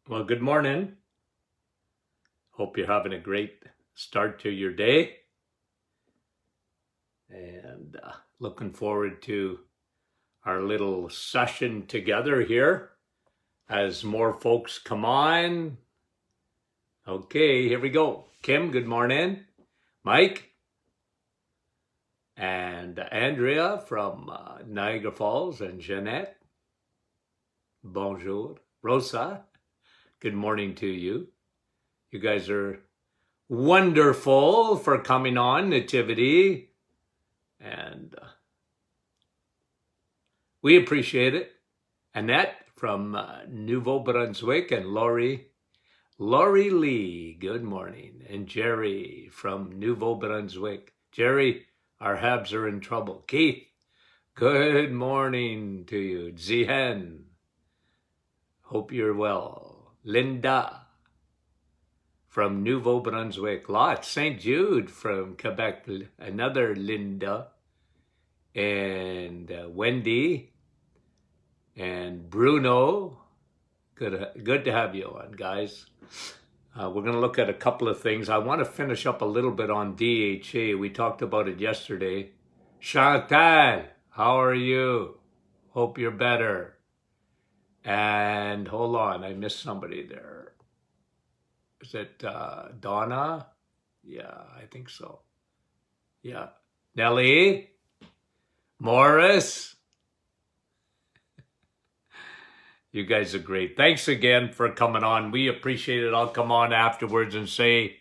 Well, good morning. Hope you're having a great start to your day. And looking forward to our little session together here as more folks come on. Okay, here we go. Kim, good morning. Mike and Andrea from Niagara Falls, and Jeanette. Bonjour. Rosa, good morning to you. You guys are wonderful for coming on, Nativity. And we appreciate it. Annette from Nouveau Brunswick, and Lori Lee, good morning. And Jerry from Nouveau Brunswick. Jerry, our Habs are in trouble. Keith, good morning to you. Zihen, hope you're well. Linda from Nouveau Brunswick. Lot, St. Jude from Quebec, another Linda. And Wendy and Bruno. Good to have you on, guys. We're going to look at a couple of things. I want to finish up a little bit on DHA. We talked about it yesterday. Chantal, how are you? Hope you're better. And hold on, I missed somebody there. Is it Donna? Yeah, I think so. Yeah. Nellie? Morris? You guys are great. Thanks again for coming on. We appreciate it. I'll come on afterwards and say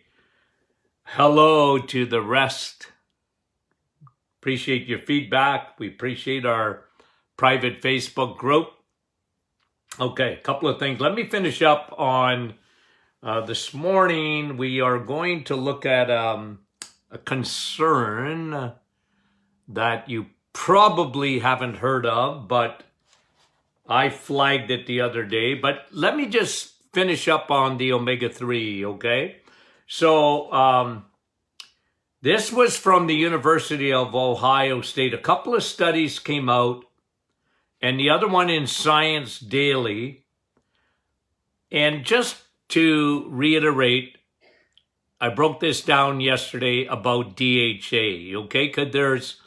hello to the rest. Appreciate your feedback. We appreciate our private Facebook group. Okay, a couple of things. Let me finish up on this morning. We are going to look at a concern that you probably haven't heard of, but I flagged it the other day. But let me just finish up on the omega-3, okay? So this was from the University of Ohio State. A couple of studies came out, and the other one in Science Daily. And just to reiterate, I broke this down yesterday about DHA, okay? Because there's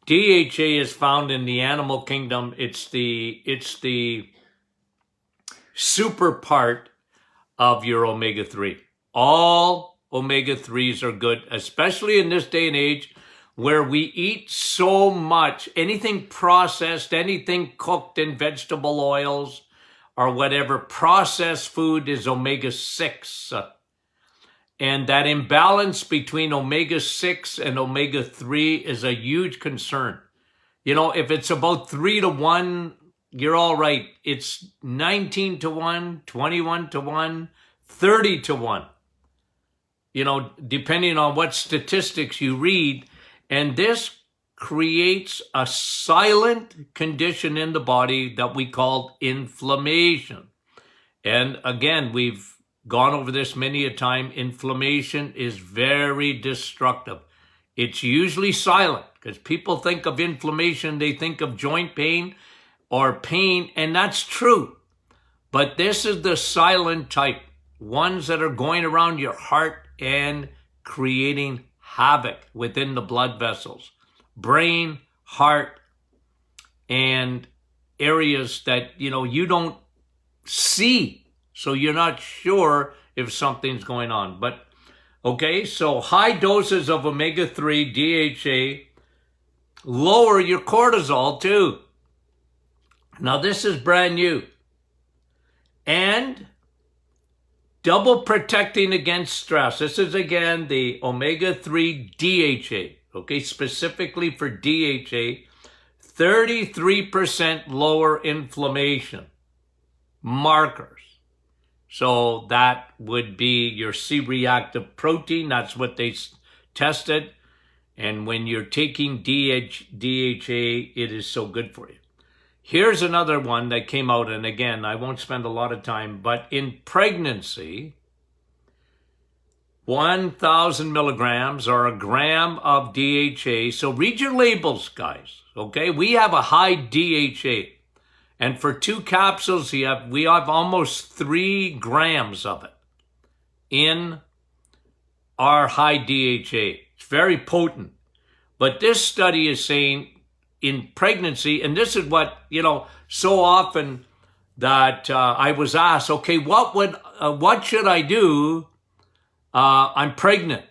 DHA is found in the animal kingdom. It's the super part of your omega-3. All omega-3s are good, especially in this day and age where we eat so much, anything processed, anything cooked in vegetable oils or whatever, processed food is omega-6. And that imbalance between omega-6 and omega-3 is a huge concern. You know, if it's about 3-to-1, you're all right. It's 19-to-1, 21-to-1, 30-to-1. You know, depending on what statistics you read. And this creates a silent condition in the body that we call inflammation. And again, we've gone over this many a time. Inflammation is very destructive. It's usually silent because people think of inflammation, they think of joint pain or pain, and that's true. But this is the silent type, ones that are going around your heart and creating havoc within the blood vessels, brain, heart, and areas that, you know, you don't see. So you're not sure if something's going on. But, okay, so high doses of omega-3, DHA, lower your cortisol too. Now, this is brand new. And double protecting against stress. This is, again, the omega-3 DHA, okay, specifically for DHA, 33% lower inflammation markers. So that would be your C-reactive protein. That's what they tested. And when you're taking DHA, it is so good for you. Here's another one that came out. And again, I won't spend a lot of time. But in pregnancy, 1,000 milligrams or a gram of DHA. So read your labels, guys. Okay, we have a high DHA. And for 2 capsules, we have almost 3 grams of it in our high DHA. It's very potent. But this study is saying in pregnancy, and this is what, so often that I was asked, okay, what should I do? I'm pregnant.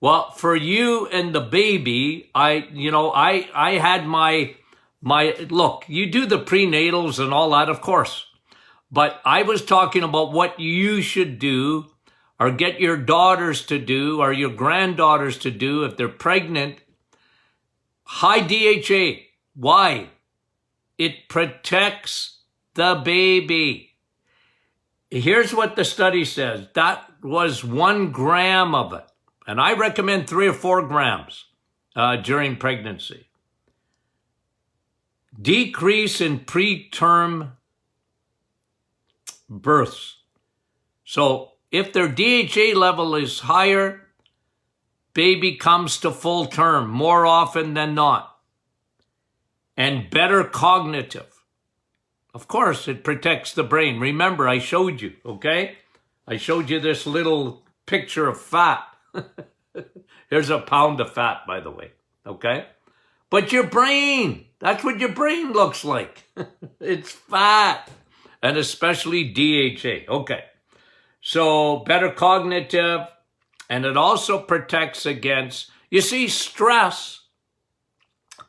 Well, for you and the baby, I had my look, you do the prenatals and all that, of course. But I was talking about what you should do or get your daughters to do or your granddaughters to do if they're pregnant. High DHA. Why? It protects the baby. Here's what the study says. That was 1 gram of it. And I recommend 3 or 4 grams during pregnancy. Decrease in preterm births. So if their DHA level is higher, baby comes to full term more often than not. And better cognitive. Of course, it protects the brain. Remember, I showed you, okay? I showed you this little picture of fat. Here's a pound of fat, by the way, okay? But your brain, that's what your brain looks like. It's fat, and especially DHA. Okay, so better cognitive, and it also protects against, you see, stress,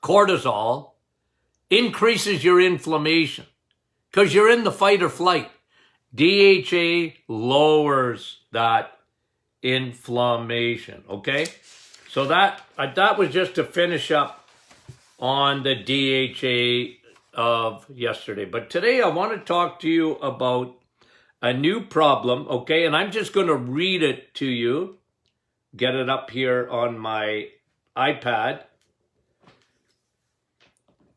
cortisol, increases your inflammation because you're in the fight or flight. DHA lowers that inflammation, okay? So that was just to finish up on the DHA of yesterday. But today I want to talk to you about a new problem, okay? And I'm just going to read it to you. Get it up here on my iPad.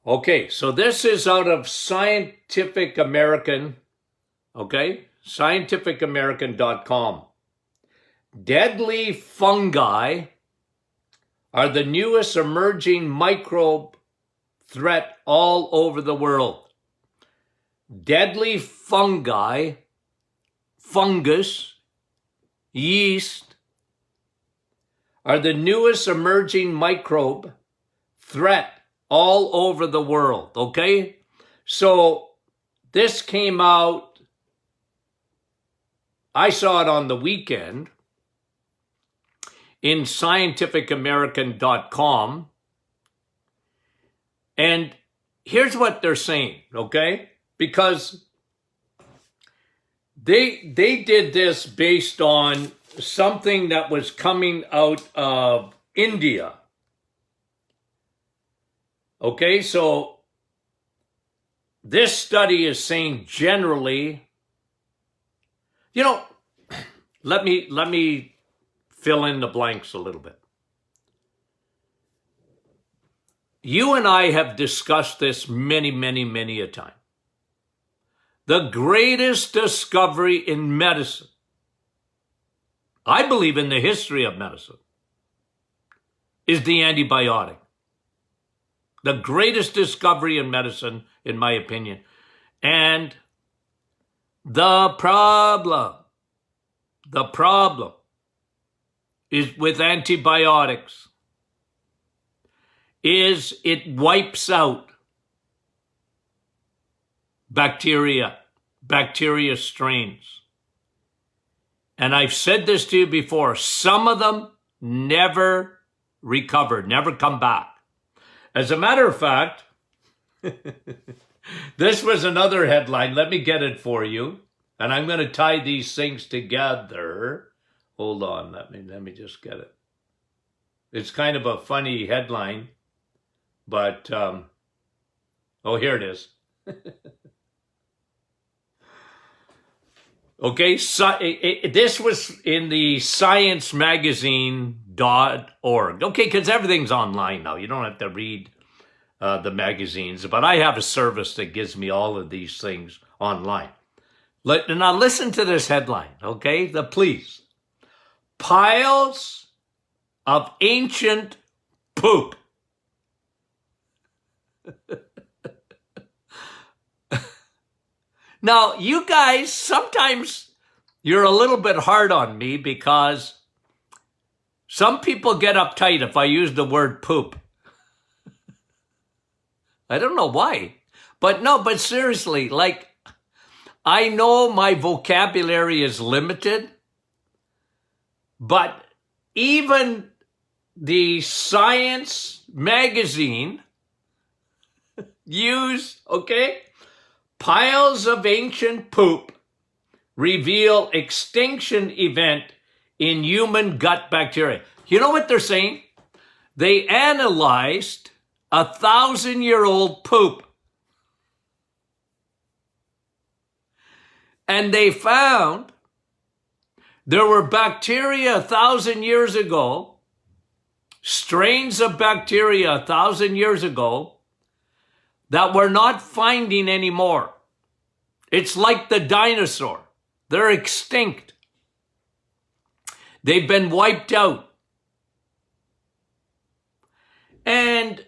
Okay, so this is out of Scientific American, okay? scientificamerican.com. Deadly fungi are the newest emerging microbe threat all over the world. Deadly fungi, fungus, yeast are the newest emerging microbe threat all over the world, okay? So this came out, I saw it on the weekend in scientificamerican.com. And here's what they're saying, okay? Because they did this based on something that was coming out of India. Okay, so this study is saying generally, let me fill in the blanks a little bit. You and I have discussed this many, many, many a time. The greatest discovery in medicine, I believe in the history of medicine, is the antibiotic. The greatest discovery in medicine, in my opinion. And the problem is with antibiotics is it wipes out bacteria strains. And I've said this to you before, some of them never recover, never come back. As a matter of fact, this was another headline. Let me get it for you. And I'm going to tie these things together. Hold on, let me just get it. It's kind of a funny headline, but, oh, here it is. Okay, this was in the sciencemagazine.org. Okay, because everything's online now. You don't have to read the magazines, but I have a service that gives me all of these things online. Now listen to this headline, okay? Please. Piles of ancient poop. Now, you guys, sometimes you're a little bit hard on me because some people get uptight if I use the word poop. I don't know why. But no, but seriously, like, I know my vocabulary is limited, but even the Science magazine okay, piles of ancient poop reveal extinction event in human gut bacteria. You know what they're saying? They analyzed 1,000-year-old poop. And they found there were bacteria 1,000 years ago, strains of bacteria 1,000 years ago, that we're not finding anymore. It's like the dinosaur. They're extinct. They've been wiped out. And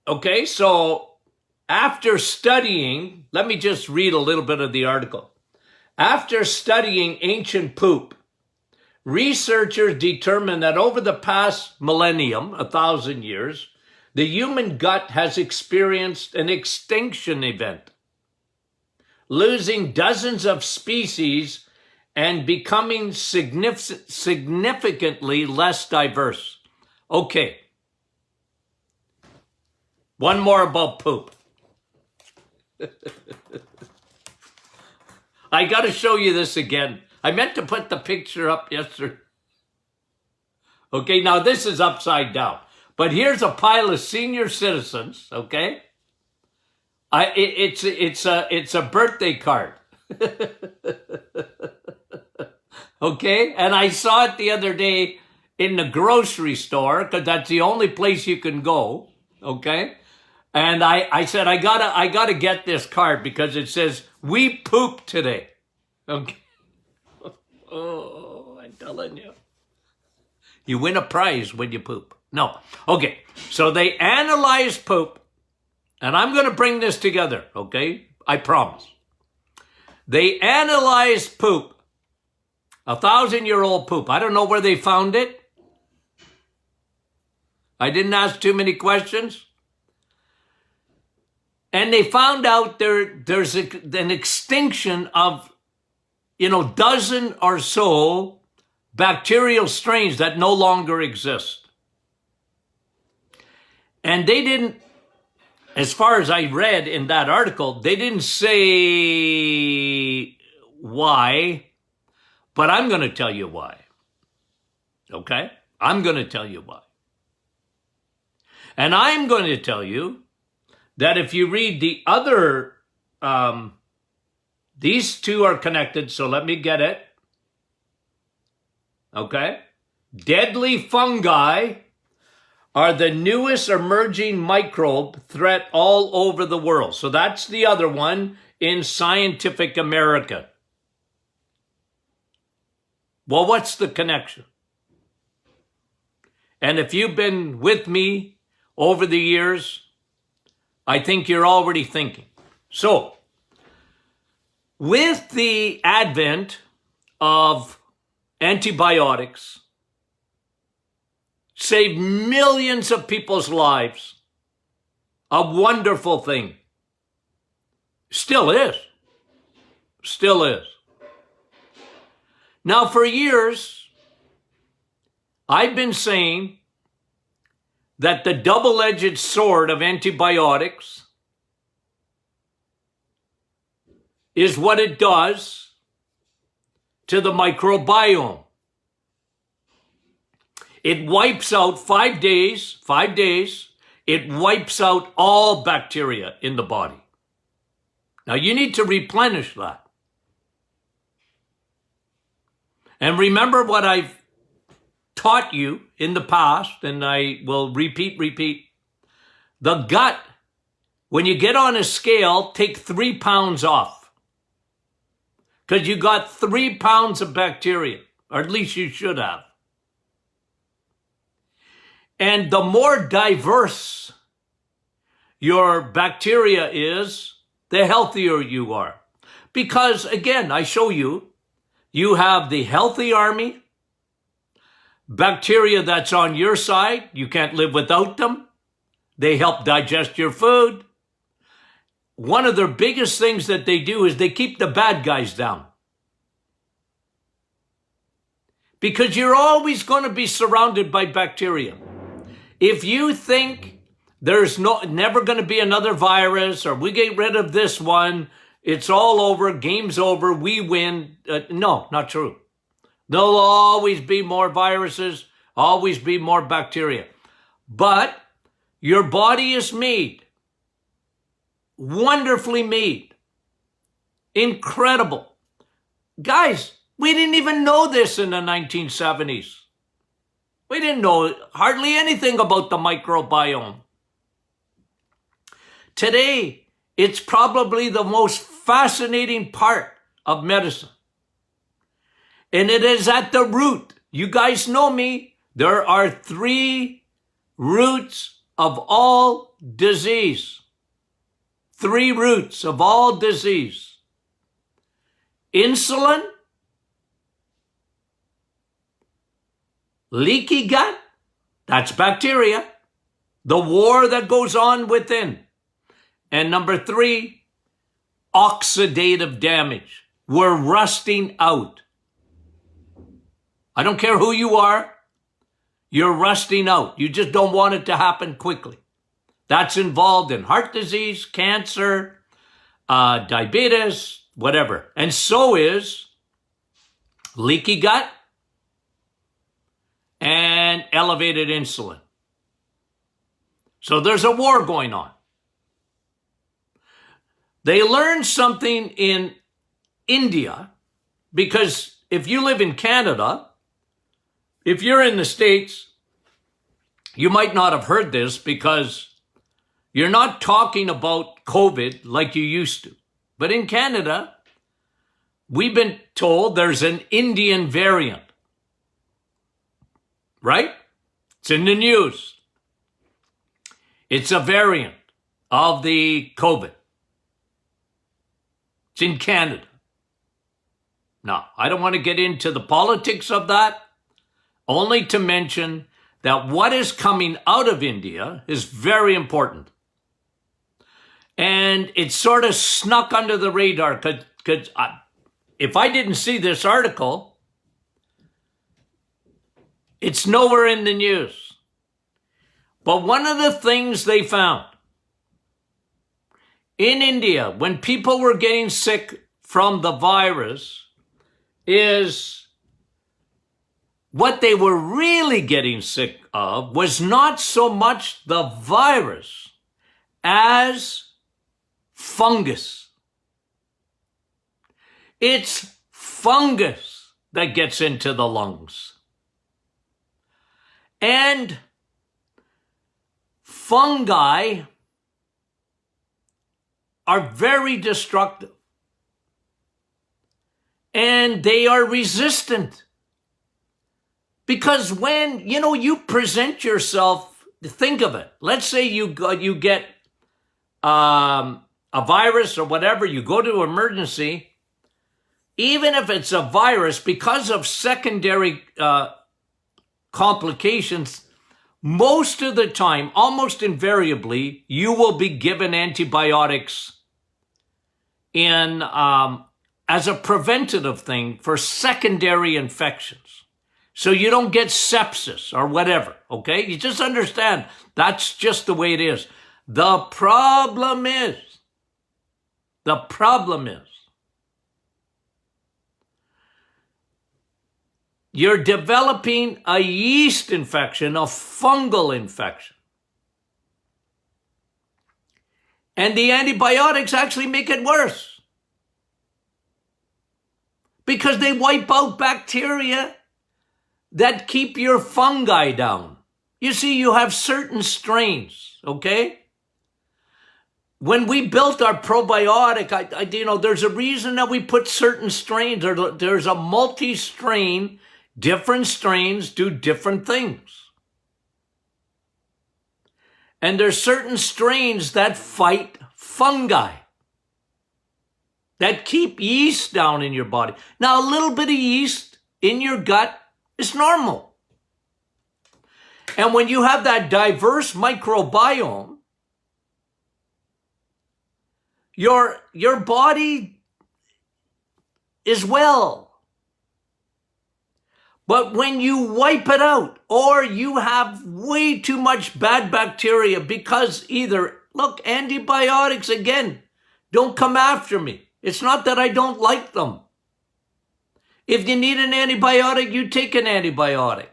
okay, so after studying, let me just read a little bit of the article. After studying ancient poop, researchers determined that over the past millennium, 1,000 years, the human gut has experienced an extinction event, losing dozens of species and becoming significantly less diverse. Okay. One more about poop. I got to show you this again. I meant to put the picture up yesterday. Okay, now this is upside down. But here's a pile of senior citizens, okay? It's a birthday card. Okay, and I saw it the other day in the grocery store because that's the only place you can go, okay? And I said, I gotta get this card because it says, we pooped today. Okay. Oh, I'm telling you. You win a prize when you poop. No. Okay. So they analyzed poop, and I'm going to bring this together, okay? I promise. They analyzed poop, 1,000-year-old poop. I don't know where they found it. I didn't ask too many questions. And they found out there's an extinction of, dozen or so bacterial strains that no longer exist. And they didn't, as far as I read in that article, they didn't say why, but I'm going to tell you why. Okay? I'm going to tell you why. And I'm going to tell you that if you read the other, these two are connected, so let me get it. Okay? Deadly fungi are the newest emerging microbe threat all over the world. So that's the other one in Scientific American. Well, what's the connection? And if you've been with me over the years, I think you're already thinking. So, with the advent of antibiotics, saved millions of people's lives, a wonderful thing. Still is. Still is. Now, for years, I've been saying that the double-edged sword of antibiotics is what it does to the microbiome. It wipes out 5 days, it wipes out all bacteria in the body. Now you need to replenish that. And remember what I've taught you in the past, and I will repeat. The gut, when you get on a scale, take 3 pounds off. Because you got 3 pounds of bacteria, or at least you should have. And the more diverse your bacteria is, the healthier you are. Because again, I show you, you have the healthy army, bacteria that's on your side, you can't live without them. They help digest your food. One of their biggest things that they do is they keep the bad guys down. Because you're always going to be surrounded by bacteria. If you think there's never going to be another virus, or we get rid of this one, it's all over, game's over, we win. No, not true. There'll always be more viruses, always be more bacteria. But your body is made, wonderfully made, incredible. Guys, we didn't even know this in the 1970s. We didn't know hardly anything about the microbiome. Today, it's probably the most fascinating part of medicine. And it is at the root. You guys know me. There are 3 roots of all disease. 3 roots of all disease. Insulin, leaky gut, that's bacteria. The war that goes on within. And number 3, oxidative damage. We're rusting out. I don't care who you are. You're rusting out. You just don't want it to happen quickly. That's involved in heart disease, cancer, diabetes, whatever. And so is leaky gut and elevated insulin. So there's a war going on. They learned something in India, because if you live in Canada, if you're in the States, you might not have heard this because you're not talking about COVID like you used to. But in Canada, we've been told there's an Indian variant. Right? It's in the news. It's a variant of the COVID. It's in Canada. Now, I don't want to get into the politics of that, only to mention that what is coming out of India is very important. And it sort of snuck under the radar because if I didn't see this article, it's nowhere in the news. But one of the things they found in India, when people were getting sick from the virus, is what they were really getting sick of was not so much the virus as fungus. It's fungus that gets into the lungs. And fungi are very destructive. And they are resistant. Because when, you present yourself, think of it. Let's say you get a virus or whatever, you go to emergency. Even if it's a virus, because of secondary complications, most of the time, almost invariably, you will be given antibiotics as a preventative thing for secondary infections. So you don't get sepsis or whatever, okay? You just understand that's just the way it is. The problem is, you're developing a yeast infection, a fungal infection. And the antibiotics actually make it worse. Because they wipe out bacteria that keep your fungi down. You see, you have certain strains, okay? When we built our probiotic, there's a reason that we put certain strains. There's a multi-strain. Different strains do different things. And there's certain strains that fight fungi, that keep yeast down in your body. Now, a little bit of yeast in your gut is normal. And when you have that diverse microbiome, your body is well. But when you wipe it out, or you have way too much bad bacteria because either, look, antibiotics again, don't come after me. It's not that I don't like them. If you need an antibiotic, you take an antibiotic.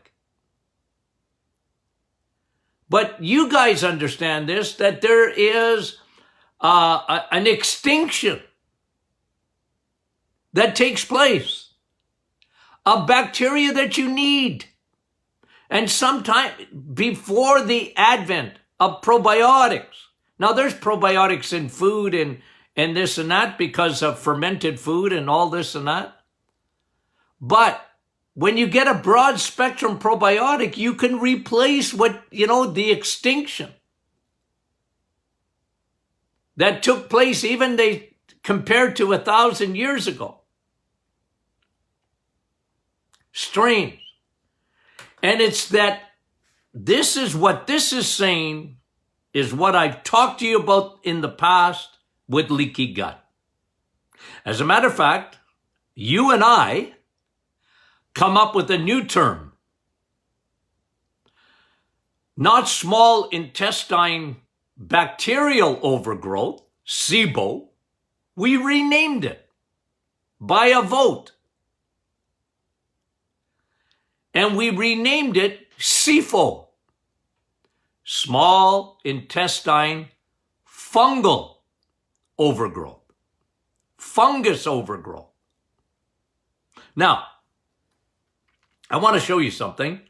But you guys understand this, that there is an extinction that takes place of bacteria that you need. And sometime before the advent of probiotics. Now, there's probiotics in food and this and that because of fermented food and all this and that. But when you get a broad spectrum probiotic, you can replace the extinction that took place even compared to 1,000 years ago. Strains. And it's that this is what this is saying is what I've talked to you about in the past with leaky gut. As a matter of fact, you and I come up with a new term. Not small intestine bacterial overgrowth, SIBO. We renamed it by a vote. And we renamed it SIFO, small intestine fungal overgrowth, fungus overgrowth. Now, I want to show you something.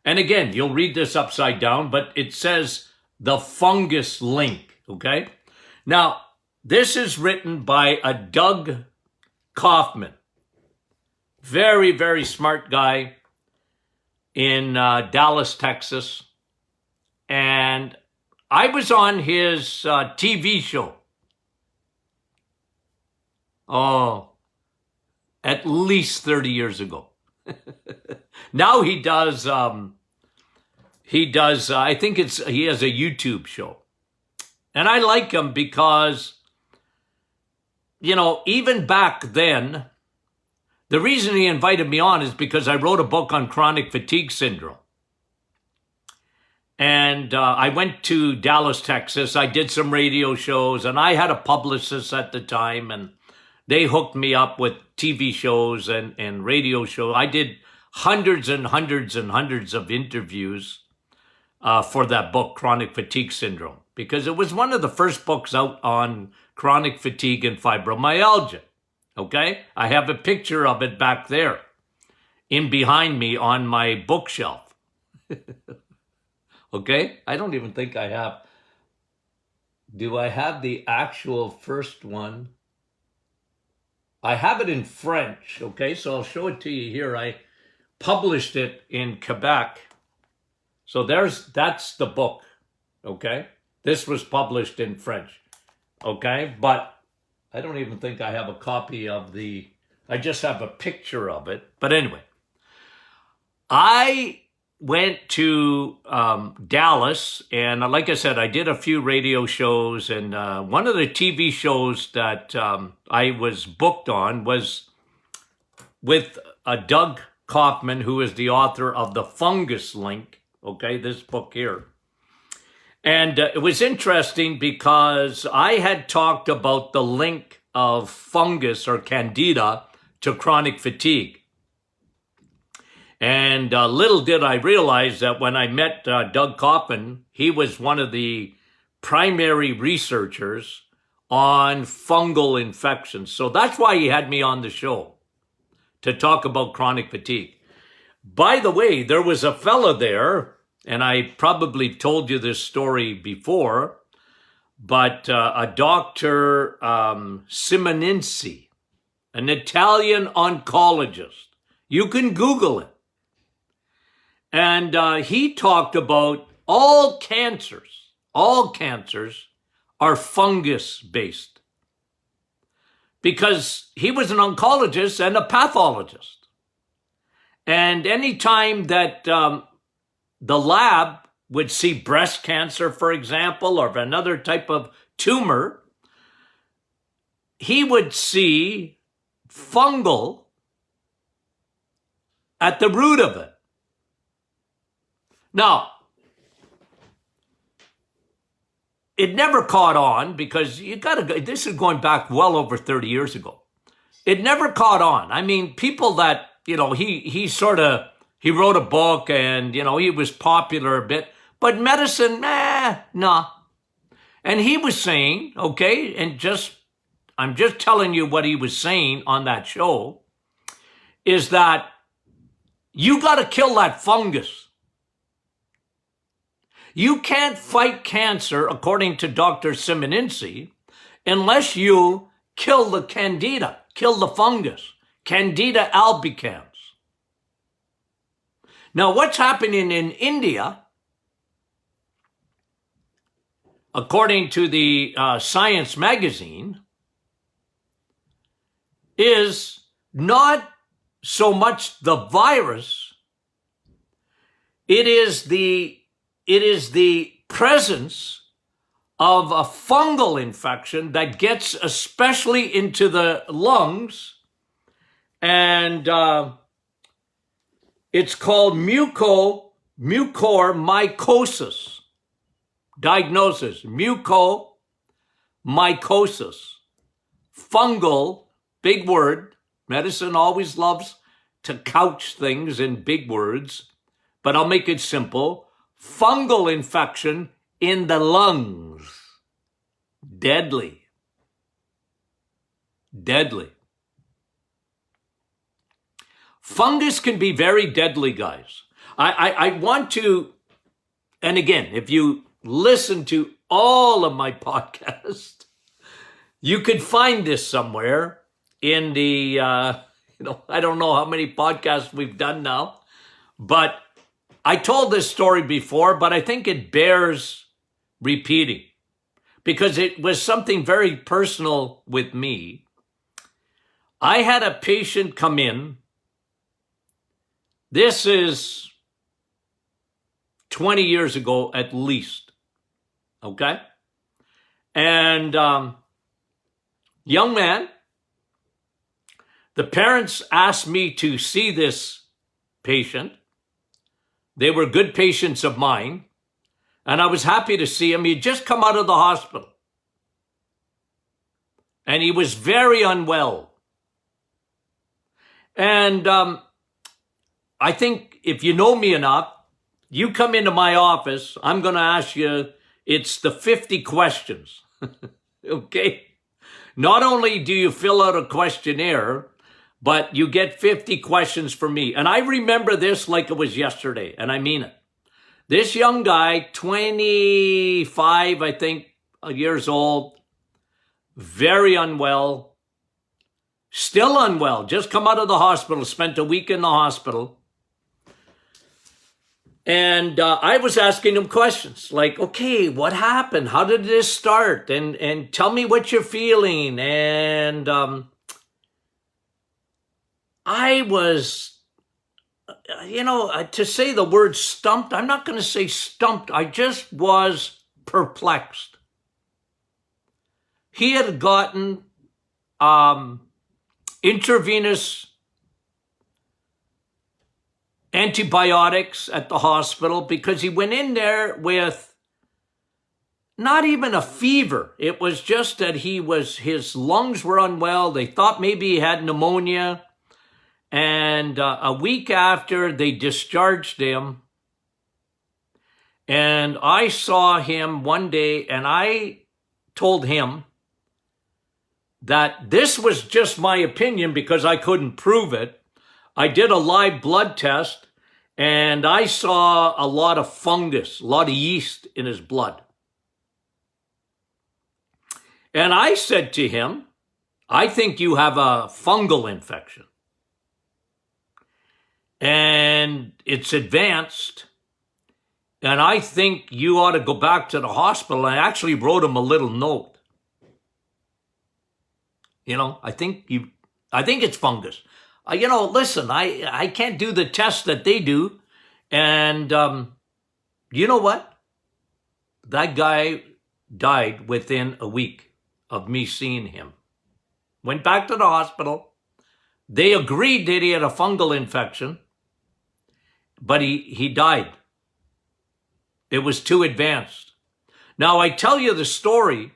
And again, you'll read this upside down, but it says the fungus link, okay? Now, this is written by a Doug Kaufman. Very, very smart guy in Dallas, Texas. And I was on his TV show. At least 30 years ago. Now he does, I think he has a YouTube show. And I like him because, even back then, the reason he invited me on is because I wrote a book on chronic fatigue syndrome. And I went to Dallas, Texas. I did some radio shows, and I had a publicist at the time, and they hooked me up with TV shows and radio shows. I did hundreds and hundreds and hundreds of interviews for that book, Chronic Fatigue Syndrome, because it was one of the first books out on chronic fatigue and fibromyalgia. Okay? I have a picture of it back there in behind me on my bookshelf. Okay? I don't even think I have. Do I have the actual first one? I have it in French. Okay? So I'll show it to you here. I published it in Quebec. So that's the book. Okay? This was published in French. Okay? But I don't even think I have a copy of I just have a picture of it. But anyway, I went to Dallas, and like I said, I did a few radio shows, and one of the TV shows that I was booked on was with Doug Kaufman, who is the author of The Fungus Link, okay, this book here. And it was interesting because I had talked about the link of fungus or candida to chronic fatigue. And little did I realize that when I met Doug Kaufman, he was one of the primary researchers on fungal infections. So that's why he had me on the show, to talk about chronic fatigue. By the way, there was a fella there, and I probably told you this story before, but a Dr. Simoninsi, an Italian oncologist. You can Google it. And he talked about all cancers all cancers are fungus-based. Because he was an oncologist and a pathologist. And any time that the lab would see breast cancer, for example, or another type of tumor, he would see fungal at the root of it. Now, it never caught on because this is going back well over 30 years ago. It never caught on. I mean, people that, he wrote a book and, he was popular a bit, but medicine, nah. And he was saying, okay, I'm just telling you what he was saying on that show, is that you got to kill that fungus. You can't fight cancer, according to Dr. Simoninsi, unless you kill the candida, kill the fungus, Candida albicans. Now, what's happening in India, according to the Science magazine, is not so much the virus, it is the presence of a fungal infection that gets especially into the lungs, and it's called mucormycosis. Diagnosis, mucormycosis. Fungal, big word. Medicine always loves to couch things in big words, but I'll make it simple. Fungal infection in the lungs. Deadly. Deadly. Fungus can be very deadly, guys. I want to, and again, if you listen to all of my podcasts, you could find this somewhere in the, I don't know how many podcasts we've done now, but I told this story before, but I think it bears repeating because it was something very personal with me. I had a patient come in. This is 20 years ago at least, okay? And young man, the parents asked me to see this patient. They were good patients of mine, and I was happy to see him. He'd just come out of the hospital, and he was very unwell. And I think if you know me enough, you come into my office, I'm going to ask you, it's the 50 questions, okay? Not only do you fill out a questionnaire, but you get 50 questions from me. And I remember this like it was yesterday, and I mean it. This young guy, 25, I think, years old, very unwell, still unwell, just come out of the hospital, spent a week in the hospital. And I was asking him questions like, okay, what happened? How did this start? And tell me what you're feeling. And I was, to say the word stumped, I'm not going to say stumped. I just was perplexed. He had gotten intravenous antibiotics at the hospital because he went in there with not even a fever. It was just that his lungs were unwell. They thought maybe he had pneumonia. And a week after, they discharged him. And I saw him one day, and I told him that this was just my opinion because I couldn't prove it. I did a live blood test, and I saw a lot of fungus, a lot of yeast in his blood. And I said to him, I think you have a fungal infection. And it's advanced, And I think you ought to go back to the hospital. I actually wrote him a little note. I think it's fungus. Listen, I can't do the test that they do. And you know what? That guy died within a week of me seeing him. Went back to the hospital. They agreed that he had a fungal infection, but he died. It was too advanced. Now, I tell you the story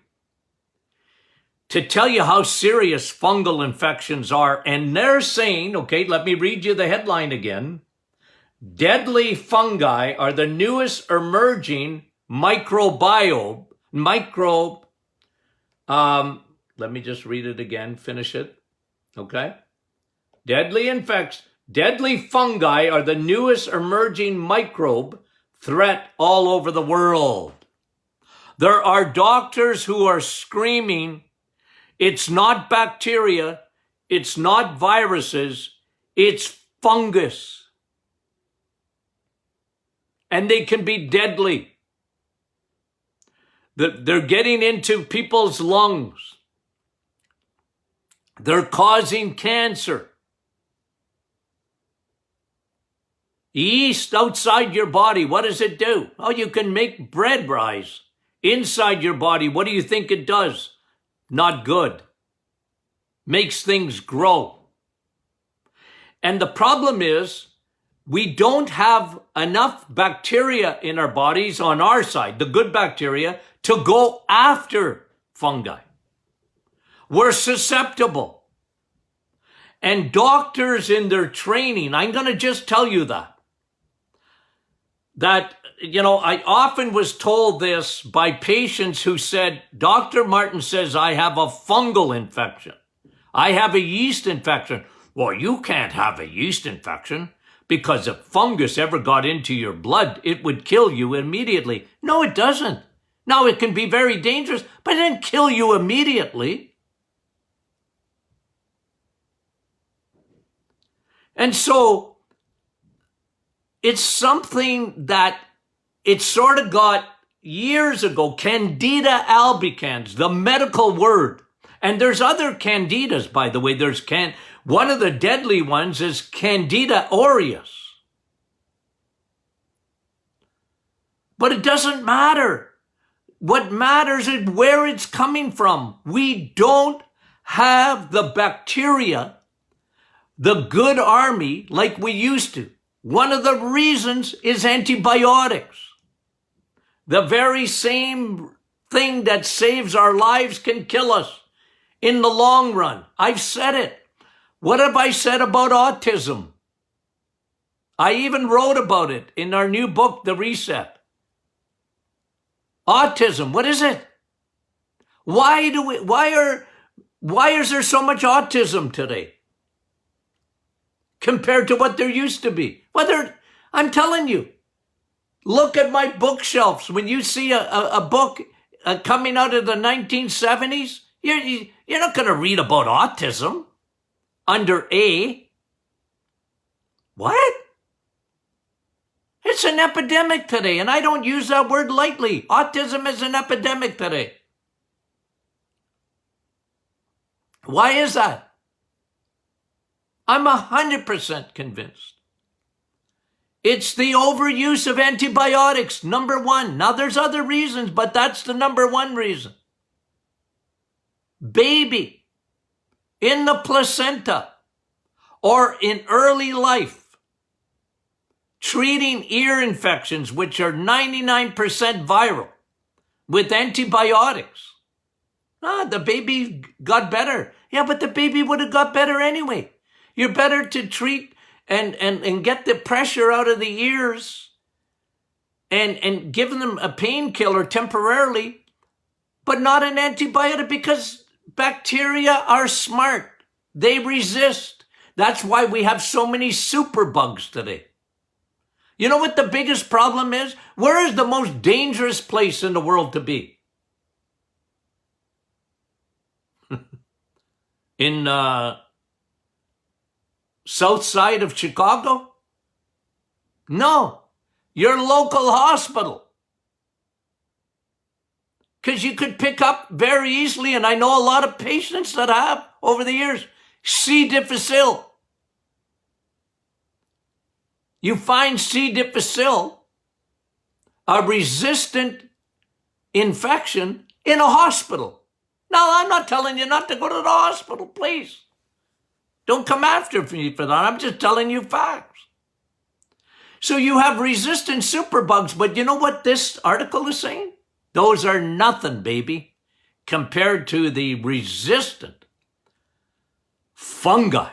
to tell you how serious fungal infections are. And they're saying, okay, let me read you the headline again. Deadly fungi are the newest emerging microbe. Let me just read it again, finish it. Okay. Deadly fungi are the newest emerging microbe threat all over the world. There are doctors who are screaming, it's not bacteria, it's not viruses, it's fungus. And they can be deadly. They're getting into people's lungs. They're causing cancer. Yeast outside your body, what does it do? Oh, you can make bread rise. Inside your body, what do you think it does? Not good. Makes things grow. And the problem is, we don't have enough bacteria in our bodies on our side, the good bacteria, to go after fungi. We're susceptible. And doctors in their training, I'm going to just tell you that, I often was told this by patients who said, Dr. Martin says I have a fungal infection. I have a yeast infection. Well, you can't have a yeast infection because if fungus ever got into your blood, it would kill you immediately. No, it doesn't. Now, it can be very dangerous, but it doesn't kill you immediately. And so it's something that it sort of got years ago, Candida albicans, the medical word. And there's other candidas, by the way. One of the deadly ones is Candida aureus. But it doesn't matter. What matters is where it's coming from. We don't have the bacteria, the good army, like we used to. One of the reasons is antibiotics. The very same thing that saves our lives can kill us in the long run. I've said it. What have I said about autism? I even wrote about it in our new book, The Reset. Autism, what is it? Why is there so much autism today compared to what there used to be? I'm telling you, look at my bookshelves. When you see a book coming out of the 1970s, you're not going to read about autism under A. What? It's an epidemic today, and I don't use that word lightly. Autism is an epidemic today. Why is that? I'm 100% convinced. It's the overuse of antibiotics, number one. Now, there's other reasons, but that's the number one reason. Baby in the placenta or in early life, treating ear infections, which are 99% viral, with antibiotics. The baby got better. Yeah, but the baby would have got better anyway. You're better to treat and get the pressure out of the ears and give them a painkiller temporarily, but not an antibiotic, because bacteria are smart. They resist. That's why we have so many superbugs today. You know what the biggest problem is? Where is the most dangerous place in the world to be? In south side of Chicago? No. your local hospital. Because you could pick up very easily, and I know a lot of patients that have over the years, C. difficile. You find C. difficile, a resistant infection, in a hospital. Now, I'm not telling you not to go to the hospital, please. Don't come after me for that. I'm just telling you facts. So you have resistant superbugs, but you know what this article is saying? Those are nothing, baby, compared to the resistant fungi.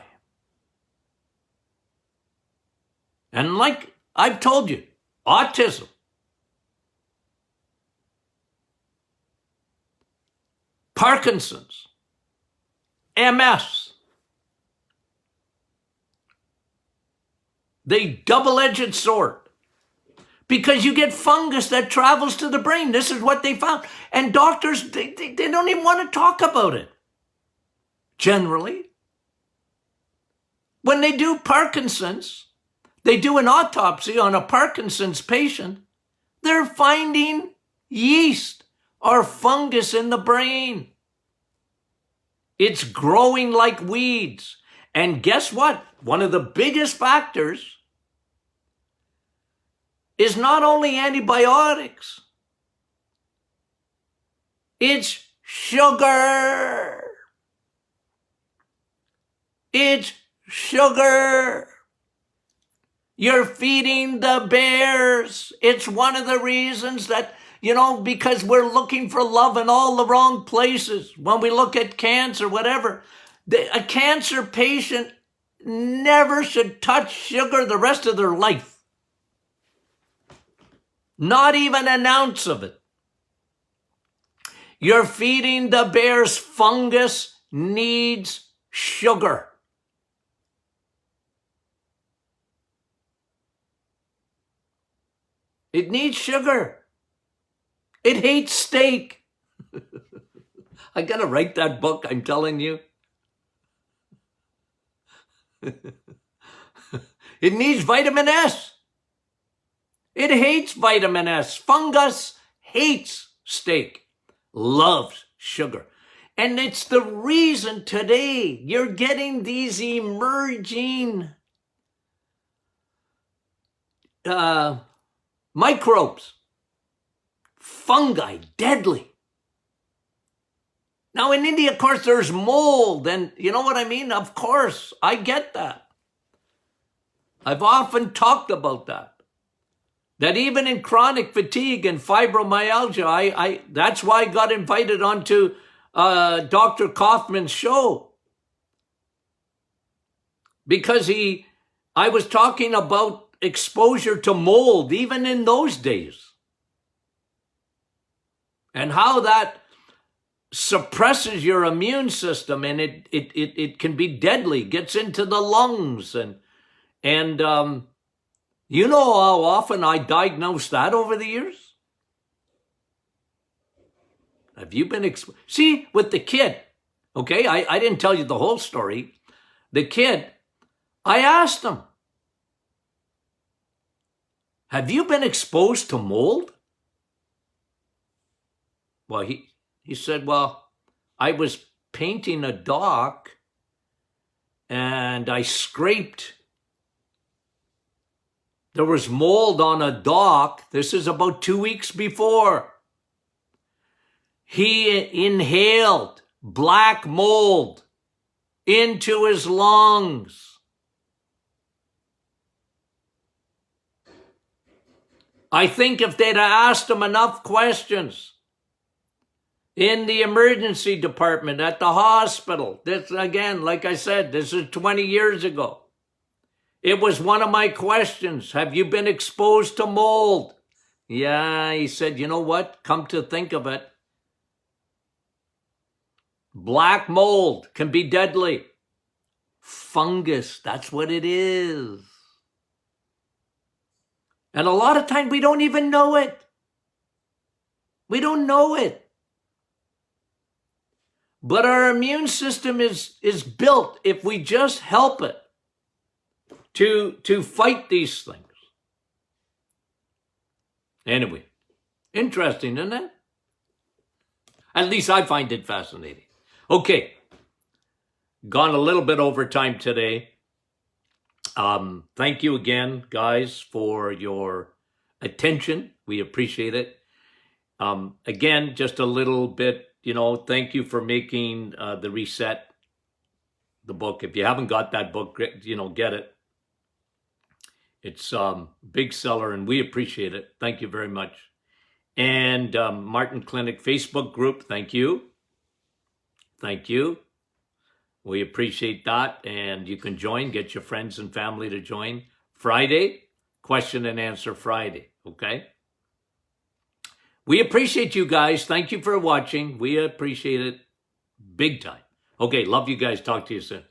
And like I've told you, autism, Parkinson's, MS, the double-edged sword. Because you get fungus that travels to the brain. This is what they found. And doctors, they don't even want to talk about it, generally. When they do Parkinson's, they do an autopsy on a Parkinson's patient, they're finding yeast or fungus in the brain. It's growing like weeds. And guess what? One of the biggest factors is not only antibiotics, it's sugar. It's sugar. You're feeding the bears. It's one of the reasons that, because we're looking for love in all the wrong places. When we look at cancer, whatever, a cancer patient never should touch sugar the rest of their life. Not even an ounce of it. You're feeding the bears. Fungus needs sugar. It needs sugar. It hates steak. I got to write that book, I'm telling you. It needs vitamin S. It hates vitamin S. Fungus hates steak, loves sugar. And it's the reason today you're getting these emerging microbes, fungi, deadly. Now in India, of course, there's mold, and you know what I mean? Of course, I get that. I've often talked about that. That even in chronic fatigue and fibromyalgia, that's why I got invited onto Dr. Kaufman's show. Because I was talking about exposure to mold, even in those days. And how that suppresses your immune system, and it can be deadly, gets into the lungs, and you know how often I diagnosed that over the years? Have you been see, with the kid, okay, I didn't tell you the whole story. The kid, I asked him, have you been exposed to mold? Well, he said, well, I was painting a dock and I scraped. There was mold on a dock. This is about 2 weeks before. He inhaled black mold into his lungs. I think if they'd have asked him enough questions in the emergency department at the hospital, this again, like I said, this is 20 years ago. It was one of my questions. Have you been exposed to mold? Yeah, he said, you know what? Come to think of it, black mold can be deadly. Fungus, that's what it is. And a lot of times we don't even know it. We don't know it. But our immune system is built, if we just help it, to fight these things. Anyway, interesting, isn't it? At least I find it fascinating. Okay, gone a little bit over time today. Thank you again, guys, for your attention. We appreciate it. Again, just a little bit, thank you for making the Reset, the book. If you haven't got that book, get it. It's big seller, and we appreciate it. Thank you very much. And Martin Clinic Facebook group, thank you. Thank you. We appreciate that. And you can join, get your friends and family to join. Friday, question and answer Friday, okay? We appreciate you guys. Thank you for watching. We appreciate it big time. Okay, love you guys. Talk to you soon.